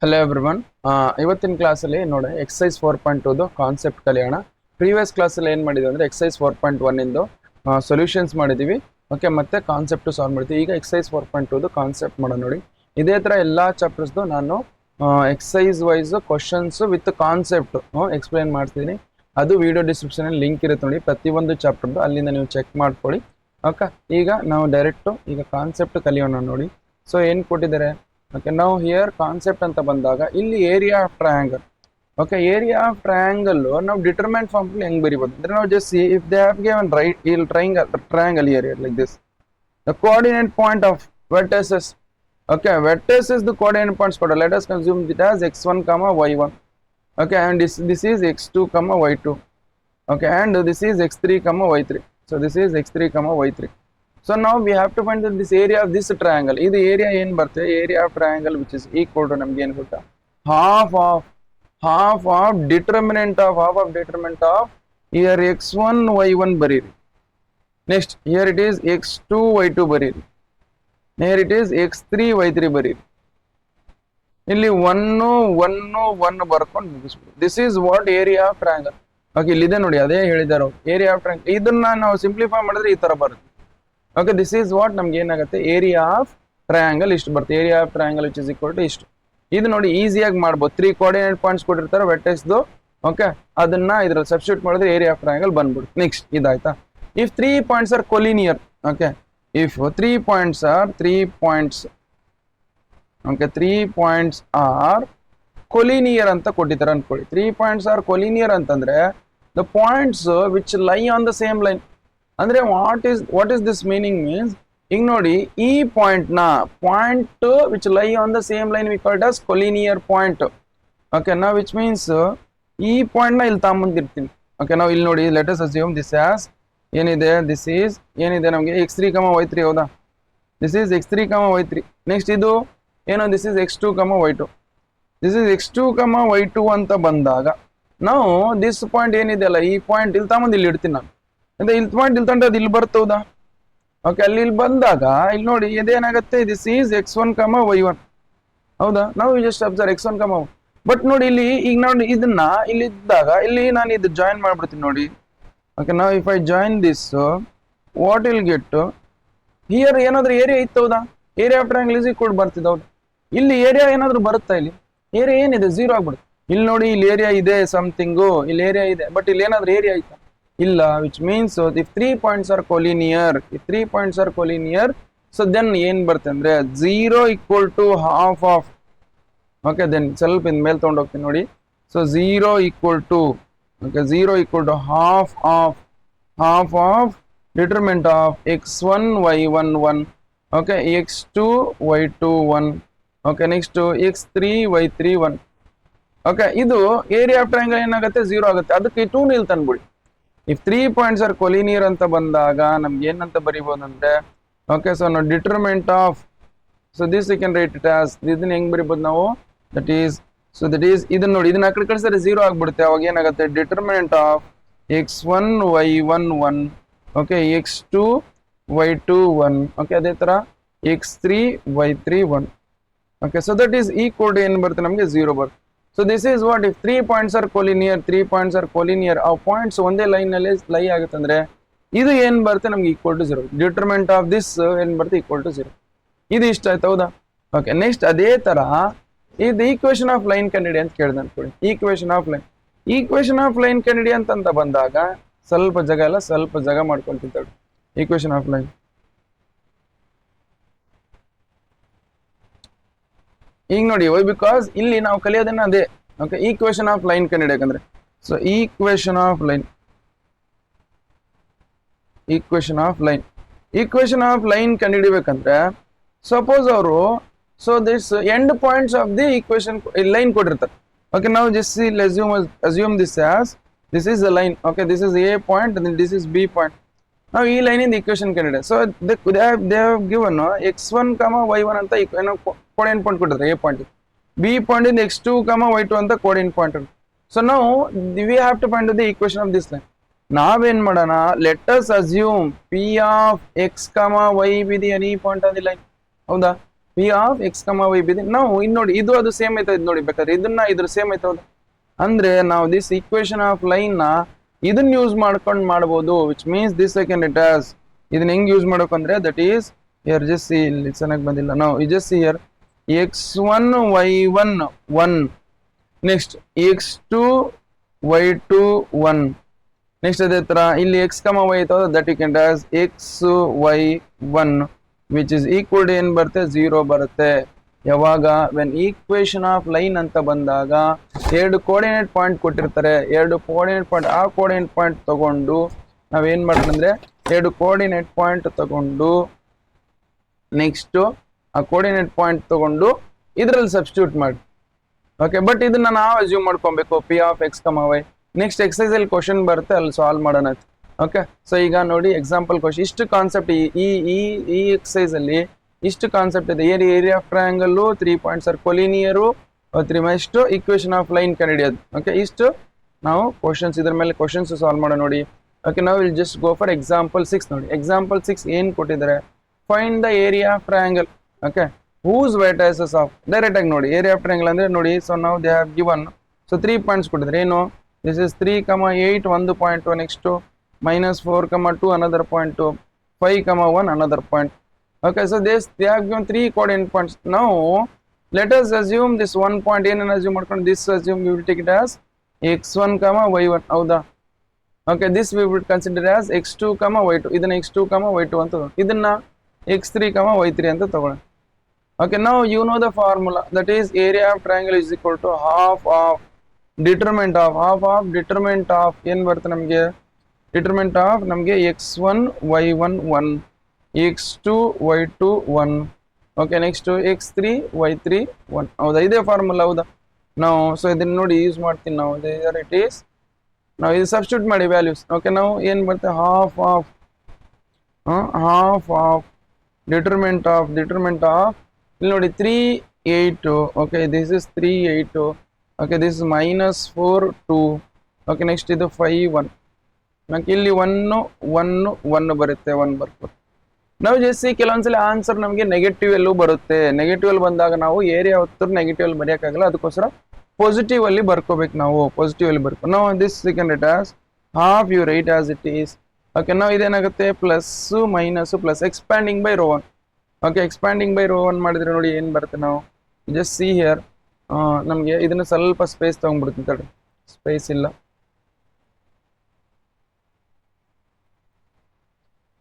Hello everyone. ಇವತ್ತಿನ ಕ್ಲಾಸಲ್ಲಿ ನೋಡಿ ಎಕ್ಸಸೈಸ್ 4.2 ಕಾನ್ಸೆಪ್ಟ್ ಕಲಿಯೋಣ. ಪ್ರೀವಿಯಸ್ ಕ್ಲಾಸಲ್ಲಿ ಏನು ಮಾಡಿದ್ವಿ ಅಂದರೆ ಎಕ್ಸಸೈಸ್ 4.1 ಇಂದು ಸೊಲ್ಯೂಷನ್ಸ್ ಮಾಡಿದ್ದೀವಿ. ಓಕೆ, ಮತ್ತೆ ಕಾನ್ಸೆಪ್ಟು ಸಾಲ್ವ್ ಮಾಡ್ತೀವಿ. ಈಗ ಎಕ್ಸಸೈಸ್ 4.2 ಕಾನ್ಸೆಪ್ಟ್ ಮಾಡೋಣ. ನೋಡಿ, ಇದೇ ಥರ ಎಲ್ಲ ಚಾಪ್ಟರ್ಸ್ದು ನಾನು exercise wise questions with concept explain ಮಾಡ್ತೀನಿ. ಅದು ವಿಡಿಯೋ ಡಿಸ್ಕ್ರಿಪ್ಷನಲ್ಲಿ ಲಿಂಕ್ ಇರುತ್ತೆ ನೋಡಿ, ಪ್ರತಿಯೊಂದು ಚಾಪ್ಟರ್ದು, ಅಲ್ಲಿಂದ ನೀವು ಚೆಕ್ ಮಾಡ್ಕೊಳ್ಳಿ. ಓಕೆ, ಈಗ ನಾವು ಡೈರೆಕ್ಟು ಈಗ ಕಾನ್ಸೆಪ್ಟ್ ಕಲಿಯೋಣ. ನೋಡಿ, ಸೊ ಏನು ಕೊಟ್ಟಿದ್ದಾರೆ. ಓಕೆ, ನಾವು ಹಿಯರ್ ಕಾನ್ಸೆಪ್ಟ್ ಅಂತ ಬಂದಾಗ ಇಲ್ಲಿ area of triangle. Okay, area of triangle ನಾವು ಡಿಟರ್ಮೆಂಟ್ ಫಾರ್ಮ್ ಹೆಂಗ್ ಬರಿಬೋದು ಅಂದ್ರೆ ನಾವು just see if they have given right ಇಲ್ಲಿ triangle area like this, the coordinate point of vertices. Okay, vertices the coordinate points for let us consume it as x1 comma y1. Okay, and this is x2 comma y2. Okay, and this is x3 comma y3. So this is x3 comma y3. So now we have to find this area of this triangle. This area ಏನು ಬರುತ್ತೆ, area of triangle which is equal to ನಮಗೆ ಏನು ಗೊತ್ತಾ, half of determinant of here x1 y1 ಬರೀರಿ. Next here it is x2 y2 ಬರೀರಿ. here it is x3 y3 ಬರೀರಿ. ಇಲ್ಲಿ 1 ಬರ್ಕೊಂಡು ಮುಗಿಸ್ಬಿಡಿ. This is what area of triangle. Okay, ಇಲ್ಲಿದೆ ನೋಡಿ, ಅದೇ ಹೇಳಿದಾರೆ ಅವ್ರು, ಏರಿಯಾ ಆಫ್ ಟ್ರಯಾಂಗಲ್. ಇದನ್ನ ನಾವು ಸಿಂಪ್ಲಿಫೈ ಮಾಡಿದ್ರೆ ಈ ತರ ಬರುತ್ತೆ. ಓಕೆ, ದಿಸ್ ಈಸ್ ವಾಟ್ ನಮ್ಗೆ ಏನಾಗುತ್ತೆ, ಏರಿಯಾ ಆಫ್ ಟ್ರಯಾಂಗಲ್ ಇಷ್ಟು ಬರುತ್ತೆ. Area of triangle which is equal to ಇಷ್ಟು. ಇದು ನೋಡಿ ಈಸಿಯಾಗಿ ಮಾಡ್ಬೋದು. 3 ಕೋಆರ್ಡಿನೇಟ್ ಪಾಯಿಂಟ್ಸ್ ಕೊಟ್ಟಿರ್ತಾರೆ ವೆರ್ಟೆಕ್ಸ್ದು. ಓಕೆ, ಅದನ್ನ ಇದ್ರಲ್ಲಿ ಸಬ್ಸ್ಟಿಟ್ಯೂಟ್ ಮಾಡಿದ್ರೆ ಏರಿಯಾ ಆಫ್ ಟ್ರಯಾಂಗಲ್ ಬಂದ್ಬಿಡುತ್ತೆ. ನೆಕ್ಸ್ಟ್ ಇದಾಯ್ತಾ. If 3 points are collinear. Okay, if 3 points are collinear ಅಂತ ಕೊಟ್ಟಿದ್ದಾರೆ ಅನ್ಕೊಳ್ಳಿ. 3 points are collinear ಅಂತಂದ್ರೆ the points which lie on the same line. ಅಂದ್ರೆ what is this meaning means, ಈಗ ನೋಡಿ ಈ point which lie on the same line we call it as collinear point. Okay, now which means ಈ point ನ ಇಲ್ಲಿ ತಗೊಂಡ್ಬಂದಿರ್ತೀನಿ. Okay, ನಾವು ಇಲ್ಲಿ ನೋಡಿ, let us assume this as ಏನಿದೆ, ದಿಸ್ ಈಸ್ ಏನಿದೆ ನಮಗೆ x3 y3. ಹೌದಾ, this is x3 y3. Next ಇದು ಏನೋ, this is x2 y2. This is x2 y2 ಅಂತ ಬಂದಾಗ ನಾವು ದಿಸ್ ಪಾಯಿಂಟ್ ಏನಿದೆ ಅಲ್ಲ, ಈ ಪಾಯಿಂಟ್ ಇಲ್ಲಿ ತಗೊಂಡು ಇಲ್ಲಿ ಇಡ್ತೀನಿ ನಾನು. ಅಂದ್ರೆ ಇಲ್ಲಿ ಪಾಯಿಂಟ್ ಇಲ್ಲಿ ತಗೊಂಡು ಅದು ಇಲ್ಲಿ ಬರ್ತೌದಾ. ಓಕೆ, ಅಲ್ಲಿ ಬಂದಾಗ ಇಲ್ಲಿ ನೋಡಿ ಇದೇನಾಗುತ್ತೆ, ದಿಸ್ ಈಸ್ x1 y1. ಹೌದಾ, ನಾವು ಜಸ್ಟ್ ಅಬ್ಸರ್ವ್ x1 ಬಟ್ ನೋಡಿ ಇಲ್ಲಿ ಈಗ ನೋಡಿ ಇದನ್ನ ಇಲ್ಲಿ ಇದ್ದಾಗ ಇಲ್ಲಿ ನಾನು ಇದು ಜಾಯಿನ್ ಮಾಡ್ಬಿಡ್ತೀನಿ ನೋಡಿ. Okay, now if I join this, what will get here ಏನಾದ್ರೂ ಏರಿಯಾ ಇತ್ತು. ಹೌದಾ, area of triangle is equal ಬರ್ತಿದೆ. ಹೌದು, ಇಲ್ಲಿ ಏರಿಯಾ ಏನಾದ್ರೂ ಬರುತ್ತಾ, ಇಲ್ಲಿ ಏರಿಯಾ ಏನಿದೆ, 0 ಆಗ್ಬಿಡುತ್ತೆ. ಇಲ್ಲಿ ನೋಡಿ, ಇಲ್ಲಿ ಏರಿಯಾ ಇದೆ ಸಮಥಿಂಗು, ಇಲ್ಲಿ ಏರಿಯಾ ಇದೆ, ಬಟ್ ಇಲ್ಲಿ ಏನಾದ್ರೂ ಏರಿಯಾ ಆಯ್ತಾ, ಇಲ್ಲ. Which means if 3 points are collinear, so then ಏನ್ ಬರುತ್ತೆ ಅಂದ್ರೆ 0 equal to half of. Okay, then ಸ್ವಲ್ಪ ಇನ್ ಮೇಲೆ ತಗೊಂಡು ಹೋಗ್ತೀನಿ ನೋಡಿ. So 0 equal to half of determinant of x1 y1 1. Okay, x2 y2 1. Okay, next to x3 y3 1. Okay, ಇದು ಏರಿಯಾ ಆಫ್ ಟ್ರಯಾಂಗಲ್ ಏನಾಗುತ್ತೆ, 0 ಆಗುತ್ತೆ. ಅದಕ್ಕೆ 2 ನಿಲ್ ತಂದ್ಬಿಡಿ. ಇಫ್ 3 points are collinear ಅಂತ ಬಂದಾಗ ನಮ್ಗೆ ಏನಂತ ಬರಿಬಹುದು ಅಂದ್ರೆ, ಓಕೆ, ಸೊ ನಾವು determinant of, so this you can write it as, ಇದನ್ನ ಹೆಂಗ್ ಬರಿಬಹುದು ನಾವು, that is, so that is ಇದನ್ನ ನೋಡಿ, ಇದನ್ನ ಆ ಕಡೆ ಕಳಿಸಿದ್ರೆ 0 ಆಗ್ಬಿಡುತ್ತೆ. ಅವಾಗ ಏನಾಗುತ್ತೆ, determinant of x1 y1 1. Okay, x2 y2 1. Okay, ಅದೇ ತರ x3 y3 1. Okay, so that is equal to ಏನು ಬರುತ್ತೆ ನಮಗೆ, 0 ಬರುತ್ತೆ. So this is what, if 3 points are collinear, ಆ ಪಾಯಿಂಟ್ಸ್ ಒಂದೇ ಲೈನ್ ನಲ್ಲಿ ಲೈ ಆಗುತ್ತೆ ಅಂದ್ರೆ ಇದು ಏನ್ ಬರುತ್ತೆ ನಮ್ಗೆ, equal to 0. Determinant of this ಏನ್ ಬರುತ್ತೆ, ಈಕ್ವಲ್ ಟು 0. ಇದು ಇಷ್ಟ ಆಯ್ತು. ಹೌದಾ, ಓಕೆ, ನೆಕ್ಸ್ಟ್ ಅದೇ ತರ ಇದು ಈಕ್ವೇಶನ್ ಆಫ್ ಲೈನ್ ಕಂಡಿಡಿ ಅಂತ ಕೇಳಿದೆ ಅನ್ಕೊಳ್ಳಿ. ಈಕ್ವೇಶನ್ ಆಫ್ ಲೈನ್ ಕಂಡಿಡಿ ಅಂತ ಬಂದಾಗ ಸ್ವಲ್ಪ ಜಾಗ ಮಾಡ್ಕೊಂತಿದ್ದಾಳೆ. ಈಕ್ವೇಶನ್ ಆಫ್ ಲೈನ್, ಈಗ ನೋಡಿ, ಬಿಕಾಸ್ ಇಲ್ಲಿ ನಾವು ಕಲಿಯೋದನ್ನ ಅದೇ. ಓಕೆ, ಈಕ್ವೇಶನ್ ಆಫ್ ಲೈನ್ ಕಂಡಿಡಿಯಾಕಂದ್ರೆ, ಸೊ ಈಕ್ವೇಶನ್ ಆಫ್ ಲೈನ್ ಕಂಡಿಡಿಬೇಕಂದ್ರೆ ಸಪೋಸ್ ಅವರು, so this end points of the equation line ಕೊಟ್ಟಿರ್ತಾರೆ. Okay, now just see, assume this as this is the line. Okay, this is a point and then this is b point. Now ಈ line ಇಂದ equation ಕಂಡಿದೆ. So they have given x1 y1 ಅಂತ ಏನೋ coordinate point ಕೊಟ್ಟಿರ್ತಾರೆ, a point. b point ಇಂದ x2 y2 ಅಂತ coordinate point. So now we have to find the equation of this line. ನಾವೇನ್ ಮಾಡೋಣ, let us assume p of x y be the any point on the line. ಹೌದಾ, P of x comma Y ಬಿದೆ ನಾವು ಇನ್ನು ನೋಡಿ ಇದು ಅದು same ಐತೆ ಇದು ನೋಡಿ ಬೇಕಾದ್ರೆ ಇದನ್ನ ಇದ್ರ ಸೇಮ್ ಐತೆ ಹೌದು ಅಂದ್ರೆ ನಾವು ದಿಸ್ ಈಕ್ವೇಶನ್ ಆಫ್ ಲೈನ್ ನ ಇದನ್ನ ಯೂಸ್ ಮಾಡ್ಕೊಂಡು ಮಾಡ್ಬೋದು which means this I can write as ಇದನ್ನ ಹೆಂಗ್ ಯೂಸ್ ಮಾಡ್ಬೇಕಂದ್ರೆ that is here just see ಇಲ್ಲಿ ಚೆನ್ನಾಗಿ ಬಂದಿಲ್ಲ ನಾವು just see here x1 y1 1 next x2 y2 1 next ಅದೇ ತರ ಇಲ್ಲಿ x, y ಐತದ that you can as xy1 which is equal to ಏನ್ ಬರುತ್ತೆ 0 ಬರುತ್ತೆ ಯಾವಾಗ ವೆನ್ ಈಕ್ವೇಶನ್ ಆಫ್ ಲೈನ್ ಅಂತ ಬಂದಾಗ ಎರಡು ಕೋಆರ್ಡಿನೇಟ್ ಪಾಯಿಂಟ್ ಕೊಟ್ಟಿರ್ತಾರೆ ಎರಡು ಕೋಆರ್ಡಿನೇಟ್ ಪಾಯಿಂಟ್ ಆ ಕೋಆರ್ಡಿನೇಟ್ ಪಾಯಿಂಟ್ ತಗೊಂಡು ನಾವೇನ್ ಮಾಡ್ತಂದ್ರೆ ಎರಡು ಕೋಆರ್ಡಿನೇಟ್ ಪಾಯಿಂಟ್ ತಗೊಂಡು ನೆಕ್ಸ್ಟ್ ಆ ಕೋಆರ್ಡಿನೇಟ್ ಪಾಯಿಂಟ್ ತಗೊಂಡು ಇದರಲ್ಲಿ ಸಬ್ಸ್ಟಿಟ್ಯೂಟ್ ಮಾಡಿ ಓಕೆ ಬಟ್ ಇದನ್ನ ನಾವು ಅಸ್ಯೂಮ್ ಮಾಡ್ಕೊಬೇಕು P of x comma y next exercise ಅಲ್ಲಿ ಕ್ವಶನ್ ಬರುತ್ತೆ ಅಲ್ಲಿ ಸಾಲ್ವ್ ಮಾಡೋಣ ಓಕೆ ಸೊ ಈಗ ನೋಡಿ ಎಕ್ಸಾಂಪಲ್ ಕ್ವಶನ್ ಇಷ್ಟು ಕಾನ್ಸೆಪ್ಟ್ ಈ ಎಕ್ಸೈಸ್ ಅಲ್ಲಿ ಇಷ್ಟು ಕಾನ್ಸೆಪ್ಟ್ ಇದೆ area of triangle 3 points are collinear 3 ಇಷ್ಟು ಈಕ್ವೇಶನ್ ಆಫ್ ಲೈನ್ ಕಂಡುಹಿಡಿಯೋದು ಓಕೆ ಇಷ್ಟು ನಾವು ಕ್ವಶನ್ಸ್ ಇದ್ರ ಮೇಲೆ ಕ್ವಶನ್ಸ್ ಸಾಲ್ವ್ ಮಾಡೋ ನೋಡಿ ಓಕೆ ನಾವು will just go for example 6 ನೋಡಿ ಎಕ್ಸಾಂಪಲ್ 6 ಏನ್ ಕೊಟ್ಟಿದ್ದಾರೆ find the area of triangle okay whose vertices of direct ಆಗಿ ನೋಡಿ ಏರಿಯಾ ಆಫ್ ಟ್ರಯಾಂಗಲ್ ಅಂದ್ರೆ ನೋಡಿ ಸೊ ನಾವು they have given so 3 points ಕೊಟ್ಟಿದ್ದಾರೆ ಏನು ದಿಸ್ ಇಸ್ 3, 8 ಒಂದು point next -4, 2 another point 2 5, 1 another point okay so they have given 3 coordinate points now let us assume this one point ಏನನ್ನ assume ಮಾಡ್ಕೊಂಡು this assume we will take it as x1, y1 ಹೌದಾ okay this we will consider as x2, y2 ಇದನ್ನ x2, y2 ಅಂತ ಇದನ್ನ x3, y3 ಅಂತ ತಗೊಳ್ಳೋಣ okay now you know the formula that is area of triangle is equal to half of determinant of ಏನ್ ಬರುತ್ತೆ ನಮಗೆ determinant of ನಮಗೆ x1 y1 1 x2 y2 1 okay next x3 y3 1 ಹೌದಾ ಇದೇ ಫಾರ್ಮುಲಾ ಹೌದಾ ನಾವು ಸೊ ಇದನ್ನ ನೋಡಿ ಯೂಸ್ ಮಾಡ್ತೀನಿ ನಾವು there it is ನಾವು ಇದು ಸಬ್ಸ್ಟಿಟ್ಯೂಟ್ ಮಾಡಿ ವ್ಯಾಲ್ಯೂಸ್ ಓಕೆ ನಾವು ಏನು ಬರುತ್ತೆ half of determinant of ಇಲ್ಲಿ ನೋಡಿ 3 8 okay this is 3 8 okay this is -4 2 okay next ಇದು 5 1 ನಮಗೆ ಇಲ್ಲಿ 1 ಬರುತ್ತೆ 1 ಬರ್ತದೆ ನಾವು ಜಸ್ಟ್ ಕೆಲವೊಂದ್ಸಲ ಆನ್ಸರ್ ನಮಗೆ ನೆಗೆಟಿವ್ ಎಲ್ಲೂ ಬರುತ್ತೆ ನೆಗೆಟಿವ್ ಅಲ್ಲಿ ಬಂದಾಗ ನಾವು ಏರಿಯಾ ಉತ್ತರ ನೆಗೆಟಿವ್ ಅಲ್ಲಿ ಬರೆಯೋಕ್ಕಾಗಲ್ಲ ಅದಕ್ಕೋಸ್ಕರ ಪಾಸಿಟಿವ್ ಅಲ್ಲಿ ಬರ್ಕೋಬೇಕು ನಾವು ಪಾಸಿಟಿವ್ ಅಲ್ಲಿ ಬರ್ಕೊ ನಾವು this second it as half you write as it is okay ನಾವು ಇದೇನಾಗುತ್ತೆ plus minus plus expanding by row 1 okay expanding by row 1 ಮಾಡಿದ್ರೆ ನೋಡಿ ಏನು ಬರುತ್ತೆ ನಾವು ಜಸ್ಟ್ ಸಿ ಹಿಯರ್ ನಮಗೆ ಇದನ್ನ ಸ್ವಲ್ಪ ಸ್ಪೇಸ್ ತಗೊಂಡ್ಬಿಡ್ತೀನಿ ತಡಿ ಸ್ಪೇಸ್ ಇಲ್ಲ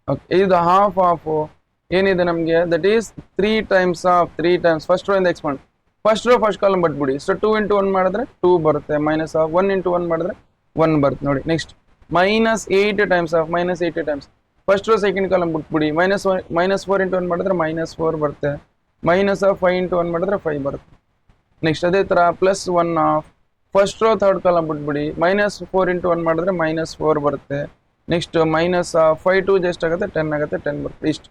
ಓಕೆ ಇದು ಹಾಫ್ ಆಫ್ ಏನಿದೆ ನಮಗೆ that is 3 times first row ಇಂದ expand first row first column ಬಟ್ಬಿಡಿ ಸೊ 2 into 1 ಮಾಡಿದ್ರೆ 2 ಬರುತ್ತೆ ಮೈನಸ್ ಆಫ್ 1 into 1 ಮಾಡಿದ್ರೆ 1 ಬರುತ್ತೆ ನೋಡಿ next -8 times of -8 times first row second column ಬಿಟ್ಬಿಡಿ -4 into 1 ಮಾಡಿದ್ರೆ -4 ಬರುತ್ತೆ ಮೈನಸ್ ಆಫ್ 5 into 1 ಮಾಡಿದ್ರೆ 5 ಬರುತ್ತೆ ನೆಕ್ಸ್ಟ್ ಅದೇ ತರ +1 of first row third column ಬಿಟ್ಬಿಡಿ -4 into 1 ಮಾಡಿದ್ರೆ -4 ಬರುತ್ತೆ ನೆಕ್ಸ್ಟ್ ಮೈನಸ್ 5 2 ಜಸ್ಟ್ ಆಗುತ್ತೆ 10 ಆಗುತ್ತೆ 10 ಬರುತ್ತೆ ಇಷ್ಟು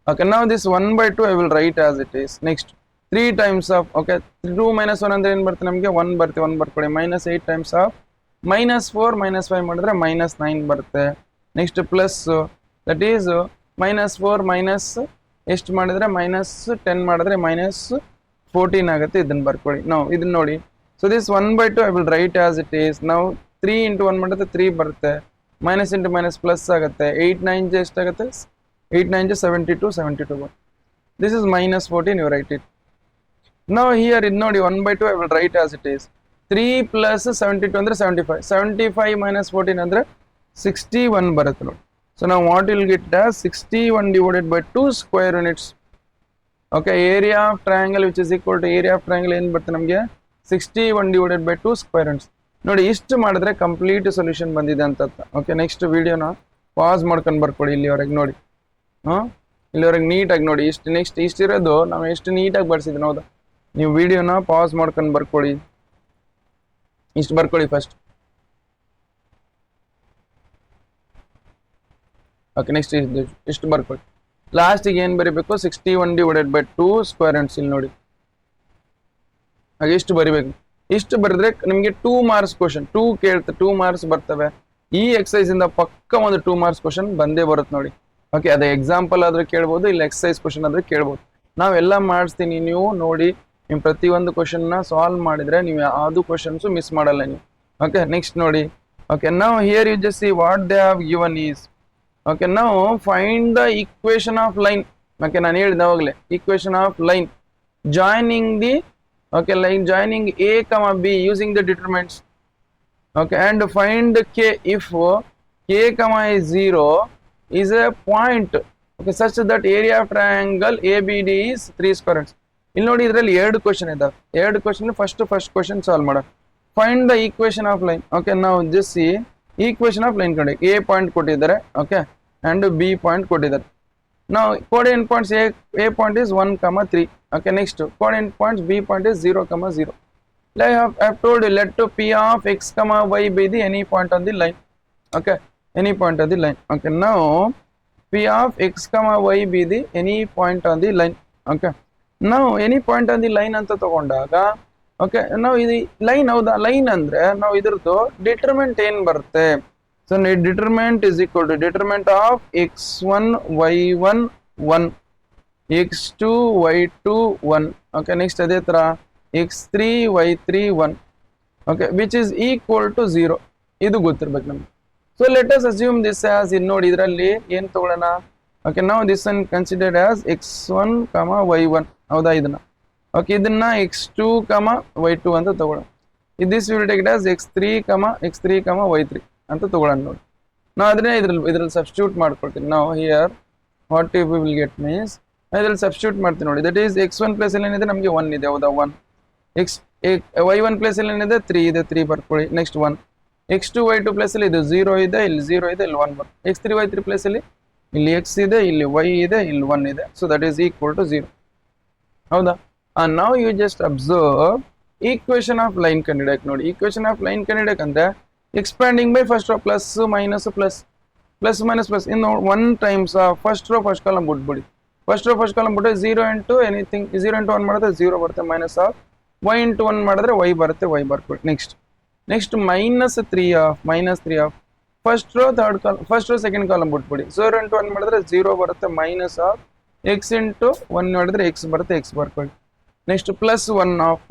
ಓಕೆ ನಾವು this 1/2 I will write as it is next 3 times of okay 2 - 1 ಅಂದ್ರೆ ಏನು ಬರುತ್ತೆ ನಮಗೆ 1 ಬರುತ್ತೆ 1 ಬರ್ಕೊಳ್ಳಿ -8 ಟೈಮ್ಸ್ ಆಫ್ -4 -5 ಮಾಡಿದ್ರೆ -9 ಬರುತ್ತೆ next plus that is -4 minus ಎಷ್ಟು ಮಾಡಿದ್ರೆ -10 ಮಾಡಿದ್ರೆ -14 ಆಗುತ್ತೆ ಇದನ್ನ ಬರ್ಕೊಳ್ಳಿ ನಾವು ಇದನ್ನ ನೋಡಿ so this 1/2 I will write as it is ನಾವು 3 into 1 ಮಾಡಿದ್ರೆ 3 ಬರುತ್ತೆ ಮೈನಸ್ ಇಂಟು ಮೈನಸ್ ಪ್ಲಸ್ ಆಗುತ್ತೆ 8 9 ಎಷ್ಟಾಗುತ್ತೆ 8 9 72 this is -14 you write it ನಾವು ಹಿಯರ್ ಇದು ನೋಡಿ 1/2 I will write as it is 3 + 72 ಅಂದ್ರೆ 75 -14 ಅಂದ್ರೆ 61 ಬರುತ್ತೆ ನೋಡಿ ಸೊ ನಾವು what will get as 61 divided by 2 square units okay area of triangle which is equal to area of triangle ಏನು ಬರುತ್ತೆ ನಮಗೆ 61 divided by 2 square units ನೋಡಿ ಇಷ್ಟು ಮಾಡಿದ್ರೆ ಕಂಪ್ಲೀಟ್ ಸೊಲ್ಯೂಷನ್ ಬಂದಿದೆ ಅಂತ ಓಕೆ ನೆಕ್ಸ್ಟ್ ವಿಡಿಯೋನ ಪಾಸ್ ಮಾಡ್ಕೊಂಡು ಬರ್ಕೊಡಿ ಇಲ್ಲಿವರೆಗೆ ನೋಡಿ ಇಲ್ಲಿವರೆಗೆ ನೀಟಾಗಿ ನೋಡಿ ಇಷ್ಟು ನೆಕ್ಸ್ಟ್ ಇಷ್ಟಿರೋದು ನಾವು ಎಷ್ಟು ನೀಟಾಗಿ ಬರ್ಸಿದ್ವಿ ಹೌದಾ ನೀವು ವಿಡಿಯೋನ ಪಾಸ್ ಮಾಡ್ಕೊಂಡು ಬರ್ಕೊಳ್ಳಿ ಇಷ್ಟು ಬರ್ಕೊಳ್ಳಿ ಫಸ್ಟ್ ಓಕೆ ನೆಕ್ಸ್ಟ್ ಇಷ್ಟು ಬರ್ಕೊಳ್ಳಿ ಲಾಸ್ಟಿಗೆ ಏನು ಬರೀಬೇಕು 61 divided by 2 square units ಇಲ್ಲಿ ನೋಡಿ ಹಾಗೆ ಇಷ್ಟು ಬರಿಬೇಕು ಇಷ್ಟು ಬರೆದ್ರೆ ನಿಮಗೆ 2 ಮಾರ್ಕ್ಸ್ ಕ್ವಶನ್ 2 ಮಾರ್ಕ್ಸ್ ಬರ್ತವೆ ಈ ಎಕ್ಸಸೈಸ್ ಇಂದ ಪಕ್ಕ ಒಂದು 2 ಮಾರ್ಕ್ಸ್ ಕ್ವಶನ್ ಬಂದೇ ಬರುತ್ತೆ ನೋಡಿ ಓಕೆ ಅದೇ ಎಕ್ಸಾಂಪಲ್ ಆದ್ರೆ ಕೇಳ್ಬೋದು ಇಲ್ಲ ಎಕ್ಸಸೈಸ್ ಕ್ವಶನ್ ಆದ್ರೆ ಕೇಳ್ಬೋದು ನಾವೆಲ್ಲ ಮಾಡಿಸ್ತೀನಿ, ನೀವು ನೋಡಿ ನೀವು ಪ್ರತಿಯೊಂದು ಕ್ವಶನ್ನ ಸಾಲ್ವ್ ಮಾಡಿದ್ರೆ ನೀವು ಯಾವುದು ಕ್ವಶನ್ಸು ಮಿಸ್ ಮಾಡಲ್ಲ ನೀವು. ಓಕೆ, ನೆಕ್ಸ್ಟ್ ನೋಡಿ. ಓಕೆ, ನಾವು here you just see what they have given is. Okay, ನಾವು find the equation of line. Okay, ನಾನು ಹೇಳಿದೆ ಅವಾಗಲೇ equation of line joining the, okay, line joining a comma b using the determinants. Okay, and find k if k comma is 0 is a point, okay, such that area of triangle abd is 3 squares. ಇಲ್ಲಿ ನೋಡಿ, ಇದರಲ್ಲಿ ಎರಡು question ಇದಾವೆ. ಎರಡು question first question solve ಮಾಡೋಣ. Find the equation of line. Okay, ನಾವು just see equation of line ಕಡೆ A point ಕೊಟ್ಟಿದ್ದಾರೆ, ಓಕೆ, ಅಂಡ್ ಬಿ ಪಾಯಿಂಟ್ ಕೊಟ್ಟಿದ್ದಾರೆ. ನಾವು coordinate points a point is 1, 3. Okay, next coordinate points b point is 0, 0. I have told you, let to p of x, y be the any point on the line. Okay, any point on the line. Okay, now p of x, y be the any point on the line. Okay, now any point on the line ಅಂತ ತಗೊಂಡಾಗ, okay, ನಾವು ಇದು line ಹೌದಾ? Line ಅಂದ್ರೆ ನಾವು ಇದ್ರದ್ದು determinant ಏನ್ ಬರುತ್ತೆ? So determinant is equal to determinant of x1 y1 1, x2 y2 1. Okay, next ಅದೇ ತರ x3 y3 1. Okay, which is equal to 0. ಇದು ಗೊತ್ತಿರ್ಬೇಕು ನಮ್ಗೆ. So let us assume this as, ಇದು ನೋಡಿ ಇದರಲ್ಲಿ ಏನು ತಗೊಳ್ಳೋಣ? ಓಕೆ, ನಾವು this an considered as x1 y1, ಹೌದಾ? ಇದನ್ನ ಓಕೆ, ಇದನ್ನ x2 y2 ಅಂತ ತಗೊಳ್ಳೋಣ. This will take it as x3 y3 ಅಂತ ತಗೊಳ್ಳೋಣ. ನೋಡಿ, ನಾವು ಅದನ್ನೇ ಇದ್ರಲ್ಲಿ ಸಬ್ಸ್ಟಿಟ್ಯೂಟ್ ಮಾಡ್ಕೊಳ್ತೀನಿ. ನಾವು here what we will get means ಇದ್ರಲ್ಲಿ ಸಬ್ಸ್ಟಿಟ್ಯೂಟ್ ಮಾಡ್ತೀನಿ. ನೋಡಿ, ದಟ್ ಈಸ್ x1 ಪ್ಲೇಸ್ ಅಲ್ಲಿ ಏನಿದೆ? ನಮಗೆ 1 ಇದೆ, ಹೌದಾ? 1. y1 ಪ್ಲೇಸ್ ಅಲ್ಲಿ ಏನಿದೆ? 3 ಇದೆ, 3 ಬರ್ಕೊಳ್ಳಿ. ನೆಕ್ಸ್ಟ್ 1. x2 y2 ಪ್ಲೇಸ್ ಅಲ್ಲಿ ಇದು 0 ಇದೆ, ಇಲ್ಲಿ 0 ಇದೆ, ಇಲ್ಲಿ 1 ಬರ್. x3 y3 ಪ್ಲೇಸ್ ಅಲ್ಲಿ ಇಲ್ಲಿ x ಇದೆ, ಇಲ್ಲಿ y ಇದೆ, ಇಲ್ಲಿ 1 ಇದೆ. So that is equal to 0, ಹೌದಾ? ನಾವು you just observe equation of line ಕಂಡಿಡಕ್. ನೋಡಿ, ಈಕ್ವೇಶನ್ ಆಫ್ ಲೈನ್ ಕಂಡಿಡಕ್ ಅಂದ್ರೆ expanding by first row, plus minus plus, plus minus plus. ಇನ್ನು 1 times first row first column ಬಿಟ್ಬಿಡಿ. ಫಸ್ಟ್ ರೋ ಫಸ್ಟ್ ಕಾಲಮ್ ಬಿಟ್ಟರೆ 0 into anything, 0 into 1 ಮಾಡಿದ್ರೆ 0 ಬರುತ್ತೆ, minus of y into 1 ಮಾಡಿದ್ರೆ y ಬರುತ್ತೆ, y ಬರ್ಕೊಳ್ಳಿ. Next -3 of first row second column ಬಿಟ್ಬಿಡಿ. 0 into 1 ಮಾಡಿದ್ರೆ 0 ಬರುತ್ತೆ, ಮೈನಸ್ ಆಫ್ x ಇಂಟು 1 ಮಾಡಿದ್ರೆ x ಬರುತ್ತೆ, x ಬರ್ಕೊಳ್ಳಿ. Next +1 of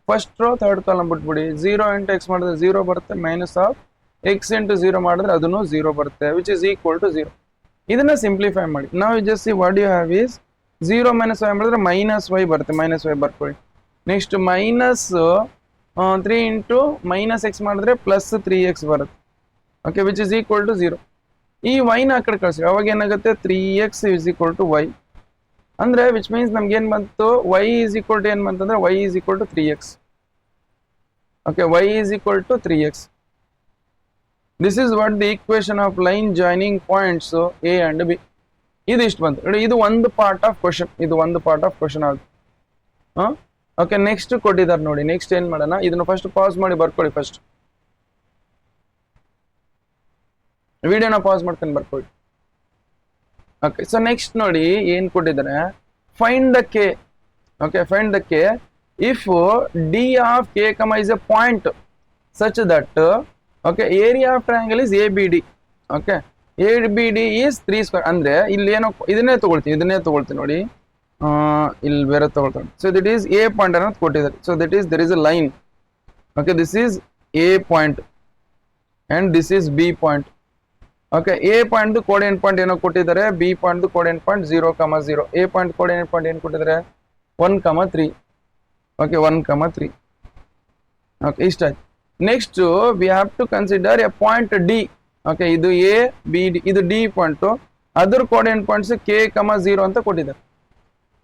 first row third column ಬಿಟ್ಬಿಡಿ. 0 ಇಂಟು x ಮಾಡಿದ್ರೆ 0 ಬರುತ್ತೆ, ಮೈನಸ್ ಆಫ್ x ಇಂಟು 0 ಮಾಡಿದ್ರೆ ಅದನ್ನು 0 ಬರುತ್ತೆ, ವಿಚ್ ಇಸ್ ಈಕ್ವಲ್ ಟು 0. ಇದನ್ನ ಸಿಂಪ್ಲಿಫೈ ಮಾಡಿ. ನಾವು just see what you have is 0 minus y ಮಾಡಿದ್ರೆ ಮೈನಸ್ y ಬರುತ್ತೆ, ಮೈನಸ್ y ಬರ್ಕೊಳ್ಳಿ. ನೆಕ್ಸ್ಟ್ -3 ಇಂಟು -x ಮಾಡಿದ್ರೆ +3x ಬರುತ್ತೆ, okay, which is equal to 0. ಈ y ನ ಆ ಕಡೆ ಕಳಿಸಿ, ಅವಾಗ ಏನಾಗುತ್ತೆ? 3x is equal to y. ಅಂದ್ರೆ ವಿಚ್ ಮೀನ್ಸ್ ನಮ್ಗೆ ಏನ್ ಬಂತು? y ಇಸ್ ಈಕ್ವಲ್ ಟು ಏನ್ ಬಂತಂದ್ರೆ y is equal to 3x. Okay, y is equal to 3x. This is what the equation of line joining points A and B. ಇದು ಇಷ್ಟು ಬಂತು. ಇದು ಒಂದು ಪಾರ್ಟ್ ಆಫ್ ಕ್ವಶನ್ ಆಗುತ್ತೆ. ಓಕೆ, ನೆಕ್ಸ್ಟ್ ಕೊಟ್ಟಿದ್ದಾರೆ ನೋಡಿ. ನೆಕ್ಸ್ಟ್ ಏನ್ ಮಾಡೋಣ? ಇದನ್ನು ಫಸ್ಟ್ ಪಾಸ್ ಮಾಡಿ ಬರ್ಕೊಳ್ಳಿ. ಫಸ್ಟ್ ವಿಡಿಯೋನ ಪಾಸ್ ಮಾಡ್ಕೊಂಡು ಬರ್ಕೊಳ್ಳಿ. ಓಕೆ, ಸೊ ನೆಕ್ಸ್ಟ್ ನೋಡಿ ಏನ್ ಕೊಟ್ಟಿದ್ದಾರೆ? Find the K. Okay, find the K if D of K comma is a point such that, okay, area of triangle is ABD. Okay, ABD is 3 square. ಅಂದ್ರೆ ಇಲ್ಲಿ ಏನೋ ಇದನ್ನೇ ತಗೊಳ್ತೀನಿ ನೋಡಿ, ಇಲ್ಲಿ ಬೇರೆ ತಗೊಳ್ತೀನಿ. So that is A point ಅನ್ನೋದು ಕೊಟ್ಟಿದ್ದಾರೆ. So that is there is a line. Okay, this is A point and this is B point. Okay, A point coordinate point ಏನೋ ಕೊಟ್ಟಿದ್ದಾರೆ, B point coordinate point 0, 0. A point coordinate point ಏನು ಕೊಟ್ಟಿದ್ದಾರೆ? 1, 3. Okay, 1, 3. Okay, ಇಷ್ಟ ಆಯ್ತು. Next we have to consider a point D. Okay, ಇದು A B D, ಇದು D point. Other coordinate points K, 0 ಅಂತ ಕೊಟ್ಟಿದ್ದಾರೆ.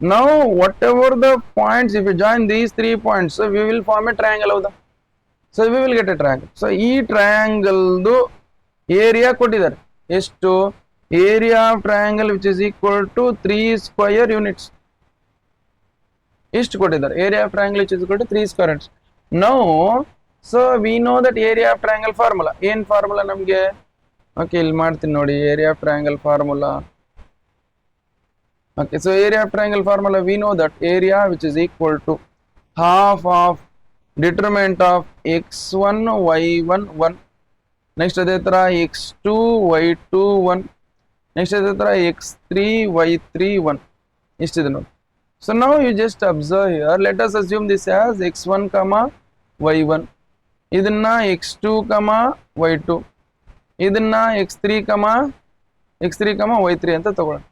Now whatever the points, if you join these 3 points we will form a triangle, ಹೌದಾ? So we will get a triangle. So ಈ ಟ್ರಯಾಂಗಲ್ದು area ಕೊಟ್ಟಿದ್ದಾರೆ. ಎಷ್ಟು? Area of triangle which is equal to 3 square units. ಇಷ್ಟು ಕೊಟ್ಟಿದ್ದಾರೆ. Area of triangle which is equal to 3 square units. Now so we know that area of triangle formula. ಏನ್ formula ನಮಗೆ? Okay, ಇಲ್ಲಿ ಮಾಡ್ತೀನಿ ನೋಡಿ. Area of triangle formula. Okay, so area of triangle formula we know that area which is equal to half of determinant of x1 y1 1. Next ಅದೇ ತರ x2 y2 1. Next ಅದೇ ತರ x3 y3 1. ಇಷ್ಟಿದೆ ನೋಡಿ. So now you just observe here, let us assume this as x1 comma y1, ಇದನ್ನ x2 comma y2, ಇದನ್ನ x3 comma y3 ಅಂತ ತಗೊಳ್ಳೋಣ.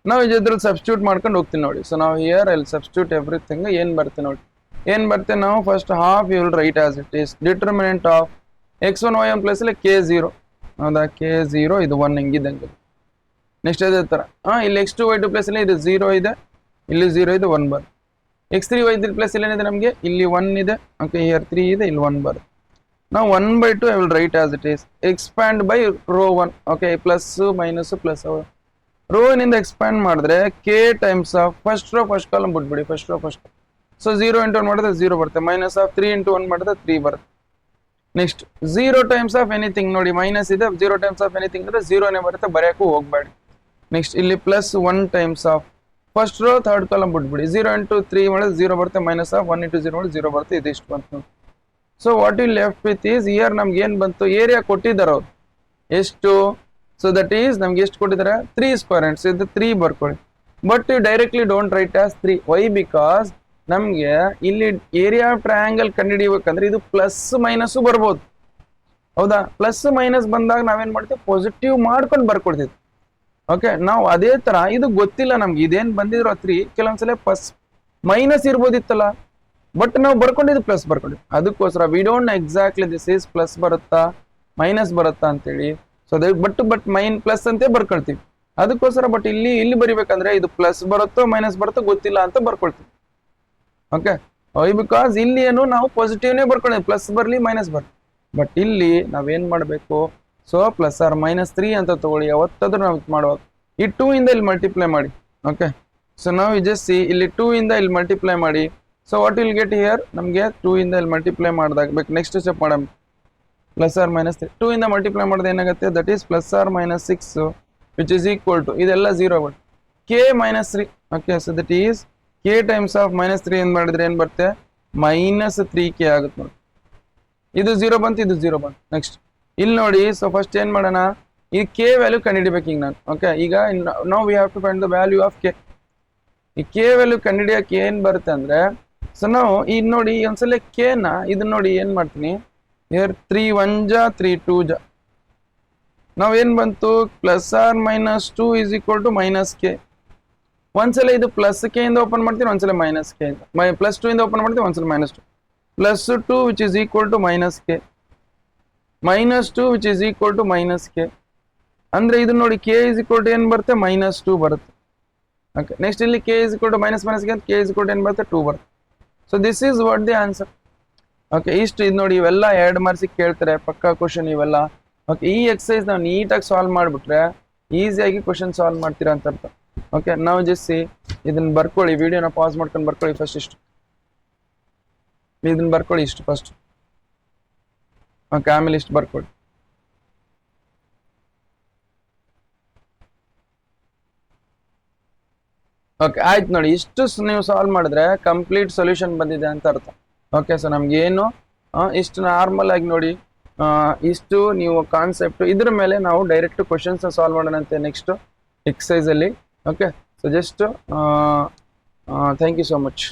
ನಾವು ಇದ್ರಲ್ಲಿ ಸಬ್ಸ್ಟಿಟ್ಯೂಟ್ ಮಾಡ್ಕೊಂಡು ಹೋಗ್ತೀನಿ ನೋಡಿ. ಸೊ ನಾವು ಹಿಯರ್ ಅಲ್ಲಿ ಸಬ್ಸ್ಟಿಟ್ಯೂಟ್ ಎವ್ರಿಥಿಂಗ್ ಏನು ಬರುತ್ತೆ ನೋಡಿ, ಏನು ಬರುತ್ತೆ, ನಾವು first half you will write as it is determinant of x1 y1 plus ಅಲ್ಲಿ k0, ಹೌದಾ, k0 ಇದು 1 ಹಿಂಗಿದ್ದಂಗೆ. ನೆಕ್ಸ್ಟ್ ಅದೇ ಥರ ಇಲ್ಲಿ x2 y2 ಪ್ಲಸ್ ಅಲ್ಲಿ ಇದು 0 ಇದೆ, ಇಲ್ಲಿ 0 ಇದೆ, 1 ಬರುತ್ತೆ. x3 y3 ಪ್ಲಸ್ ಇಲ್ಲಿ ಏನಿದೆ ನಮಗೆ, ಇಲ್ಲಿ 1 ಇದೆ, ಓಕೆ, ಹಿಯರ್ 3 ಇದೆ, ಇಲ್ಲಿ 1 ಬರುತ್ತೆ. ನಾವು 1/2 I will write as it is expand by row 1, okay, plus minus plus row ನಿಂದ ಎಕ್ಸ್ಪ್ಯಾಂಡ್ ಮಾಡಿದ್ರೆ k times of first row first column ಬಿಟ್ಬಿಡಿ, first row first. So 0 into 1 ಮಾಡಿದ್ರೆ 0 ಬರುತ್ತೆ, ಮೈನಸ್ ಆಫ್ 3 ಇಂಟು 1 ಮಾಡಿದ್ರೆ 3 ಬರುತ್ತೆ. ನೆಕ್ಸ್ಟ್ 0 ಟೈಮ್ಸ್ ಆಫ್ ಎನಿಥಿಂಗ್ ನೋಡಿ, minus ಇದೆ, 0 times of anything ಅಂದ್ರೆ 0ನೇ ಬರುತ್ತೆ, ಬರೆಯಕ್ಕೂ ಹೋಗ್ಬೇಡಿ. ನೆಕ್ಸ್ಟ್ ಇಲ್ಲಿ plus 1 times of first row third column ಬಿಟ್ಬಿಡಿ, 0 ಇಂಟು 3 ಮಾಡಿದ್ರೆ 0 ಬರುತ್ತೆ, ಮೈನಸ್ ಆಫ್ 1 ಇಂಟು 0 ಮಾಡಿದ್ರೆ 0 ಬರುತ್ತೆ, ಇದಿಷ್ಟು ಬಂತು. So what you left with is, here ನಮ್ಗೆ ಏನು ಬಂತು, ಏರಿಯಾ ಕೊಟ್ಟಿದ್ದಾರೆ ಅವ್ರು ಎಷ್ಟು, ಸೊ ದಟ್ ಈಸ್ ನಮ್ಗೆ ಎಷ್ಟು ಕೊಟ್ಟಿದ್ದಾರೆ, 3 ಸ್ಕ್ವೇರ್ ಅಂಡ್ಸ್, ಇದು 3 ಬರ್ಕೊಳ್ಳಿ. But you directly don't write as 3, y, because ನಮಗೆ ಇಲ್ಲಿ ಏರಿಯಾ ಆಫ್ ಟ್ರಯಾಂಗಲ್ ಕಂಡುಹಿಡಿಬೇಕಂದ್ರೆ ಇದು ಪ್ಲಸ್ ಮೈನಸ್ಸು ಬರ್ಬೋದು, ಹೌದಾ. ಪ್ಲಸ್ ಮೈನಸ್ ಬಂದಾಗ ನಾವೇನು ಮಾಡ್ತೀವಿ, ಪಾಸಿಟಿವ್ ಮಾಡ್ಕೊಂಡು ಬರ್ಕೊಡ್ತೀವಿ, ಓಕೆ. ನಾವು ಅದೇ ತರ ಇದು ಗೊತ್ತಿಲ್ಲ ನಮ್ಗೆ, ಇದೇನು ಬಂದಿದ್ರು 3, ಕೆಲವೊಂದ್ಸಲ ಪ್ಲಸ್ ಮೈನಸ್ ಇರ್ಬೋದಿತ್ತಲ್ಲ, ಬಟ್ ನಾವು ಬರ್ಕೊಂಡಿದ್ದು ಪ್ಲಸ್ ಬರ್ಕೊಂಡಿದ್ವಿ, ಅದಕ್ಕೋಸ್ಕರ we don't exactly this is plus ಬರುತ್ತಾ ಮೈನಸ್ ಬರುತ್ತಾ ಅಂತೇಳಿ. ಸೊ ಅದೇ ಬಟ್ ಮೈನ್ ಪ್ಲಸ್ ಅಂತೆ ಬರ್ಕೊಳ್ತೀವಿ, ಅದಕ್ಕೋಸ್ಕರ. ಬಟ್ ಇಲ್ಲಿ ಬರಿಬೇಕಂದ್ರೆ ಇದು ಪ್ಲಸ್ ಬರುತ್ತೋ ಮೈನಸ್ ಬರುತ್ತೋ ಗೊತ್ತಿಲ್ಲ ಅಂತ ಬರ್ಕೊಳ್ತೀವಿ, ಓಕೆ. ಬಿಕಾಸ್ ಇಲ್ಲಿ ಏನು ನಾವು ಪಾಸಿಟಿವ್ನೇ ಬರ್ಕೊಂಡಿದ್ವಿ, ಪ್ಲಸ್ ಬರಲಿ ಮೈನಸ್ ಬರಲಿ. ಬಟ್ ಇಲ್ಲಿ ನಾವೇನು ಮಾಡಬೇಕು, ಸೊ ಪ್ಲಸ್ ಆರ್ ಮೈನಸ್ 3 ಅಂತ ತಗೊಳ್ಳಿ, ಯಾವತ್ತಾದ್ರೂ ನಾವು ಮಾಡುವಾಗ ಈ 2 ಇಂದ ಇಲ್ಲಿ ಮಲ್ಟಿಪ್ಲೈ ಮಾಡಿ, ಓಕೆ. ಸೊ ನಾವು ಜಸ್ಟ್ ಸಿ ಇಲ್ಲಿ 2 ಇಂದ ಇಲ್ಲಿ ಮಲ್ಟಿಪ್ಲೈ ಮಾಡಿ. So what will get here, ನಮಗೆ 2 ಇಂದ ಇಲ್ಲಿ ಮಲ್ಟಿಪ್ಲೈ ಮಾಡಿದಾಗ ಬೇಕು. ನೆಕ್ಸ್ಟ್ ಸ್ಟೆಪ್ ಮಾಡೋಣ, ಪ್ಲಸ್ ಆರ್ ಮೈನಸ್ 3, 2 ಇಂದ ಮಲ್ಟಿಪ್ಲೈ ಮಾಡಿದ್ರೆ ಏನಾಗುತ್ತೆ, that is plus or minus 6 which is equal to, ಇದೆಲ್ಲ 0 but k minus 3, okay. So that is k times of minus 3 ಏನು ಮಾಡಿದ್ರೆ ಏನು ಬರುತ್ತೆ, ಮೈನಸ್ 3k ಆಗುತ್ತೆ ನೋಡಿ. ಇದು 0 ಬಂತು, ಇದು 0 ಬಂತು. ನೆಕ್ಸ್ಟ್ ಇಲ್ಲಿ ನೋಡಿ, ಸೊ ಫಸ್ಟ್ ಏನು ಮಾಡೋಣ, ಈ ಕೆ ವ್ಯಾಲ್ಯೂ ಕಂಡುಹಿಡಿಬೇಕು ಈಗ ನಾನು, ಓಕೆ. ಈಗ ನಾವು we have to find the value of k. ಈ ಕೆ ವ್ಯಾಲ್ಯೂ ಕಂಡುಹಿಡಿಯೋಕೆ ಏನು ಬರುತ್ತೆ ಅಂದರೆ, ಸೊ ನಾವು ಈಗ ನೋಡಿ ಒಂದ್ಸಲ ಕೆನ ಇದನ್ನ ನೋಡಿ ಏನು ಮಾಡ್ತೀನಿ, ಹಿಯರ್ 3 1 ಜಾ 3 2 ಜಾ, ನಾವೇನು ಬಂತು, plus or minus 2 is equal to minus k. ಒಂದ್ಸಲ ಇದು ಪ್ಲಸ್ ಕೆ ಇಂದ ಓಪನ್ ಮಾಡ್ತೀನಿ, ಒಂದ್ಸಲ ಮೈನಸ್ ಕೆ ಇಂದ, ಪ್ಲಸ್ 2 ಇಂದ ಓಪನ್ ಮಾಡ್ತೀನಿ, ಒಂದ್ಸಲ minus 2, plus 2 which is equal to minus k, minus 2 which is equal to minus k. ಅಂದರೆ ಇದು ನೋಡಿ ಕೆ ಇಸ್ ಈಕ್ವಲ್ ಟು ಏನು ಬರುತ್ತೆ, ಮೈನಸ್ 2 ಬರುತ್ತೆ, ಓಕೆ. ನೆಕ್ಸ್ಟ್ ಇಲ್ಲಿ k is equal to minus k, k is equal to ಏನು ಬರುತ್ತೆ, 2 ಬರುತ್ತೆ. So this is what the answer, okay. ಇಷ್ಟು ಇದು ನೋಡಿ, ಇವೆಲ್ಲ 2 ಮಾರ್ಕ್ಸಿಗೆ ಕೇಳ್ತಾರೆ ಪಕ್ಕಾ ಕ್ವಶನ್ ಇವೆಲ್ಲ, ಓಕೆ. ಈ ಎಕ್ಸಸೈಸ್ ನಾವು ನೀಟಾಗಿ ಸಾಲ್ವ್ ಮಾಡಿಬಿಟ್ರೆ ಈಸಿಯಾಗಿ ಕ್ವಶನ್ ಸಾಲ್ವ್ ಮಾಡ್ತೀರಾ ಅಂತ ಅರ್ಥ, ಓಕೆ. ನಾವು ಜಸ್ಟ್ ಇದನ್ನು ಬರ್ಕೊಳ್ಳಿ, ವಿಡಿಯೋನ ಪಾಸ್ ಮಾಡ್ಕೊಂಡು ಬರ್ಕೊಳ್ಳಿ. ಫಸ್ಟ್ ಇಷ್ಟು ಇದನ್ನು ಬರ್ಕೊಳ್ಳಿ, ಇಷ್ಟು ಫಸ್ಟ್, ಓಕೆ. ಆಮೇಲೆ ಇಷ್ಟು ಬರ್ಕೊಳ್ಳಿ, ಓಕೆ. ಆಯ್ತು ನೋಡಿ, ಇಷ್ಟು ನೀವು ಸಾಲ್ವ್ ಮಾಡಿದ್ರೆ ಕಂಪ್ಲೀಟ್ ಸೊಲ್ಯೂಷನ್ ಬಂದಿದೆ ಅಂತ ಅರ್ಥ, ಓಕೆ. ಸೊ ನಮ್ಗೇನು ಇಷ್ಟು ನಾರ್ಮಲ್ ಆಗಿ ನೋಡಿ, ಇಷ್ಟು ನೀವು ಕಾನ್ಸೆಪ್ಟ್ ಇದ್ರ ಮೇಲೆ ನಾವು ಡೈರೆಕ್ಟ್ ಕ್ವಶನ್ಸ್ ಸಾಲ್ವ್ ಮಾಡೋಣಂತೆ ನೆಕ್ಸ್ಟ್ ಎಕ್ಸಸೈಸಲ್ಲಿ, okay. So just thank you so much.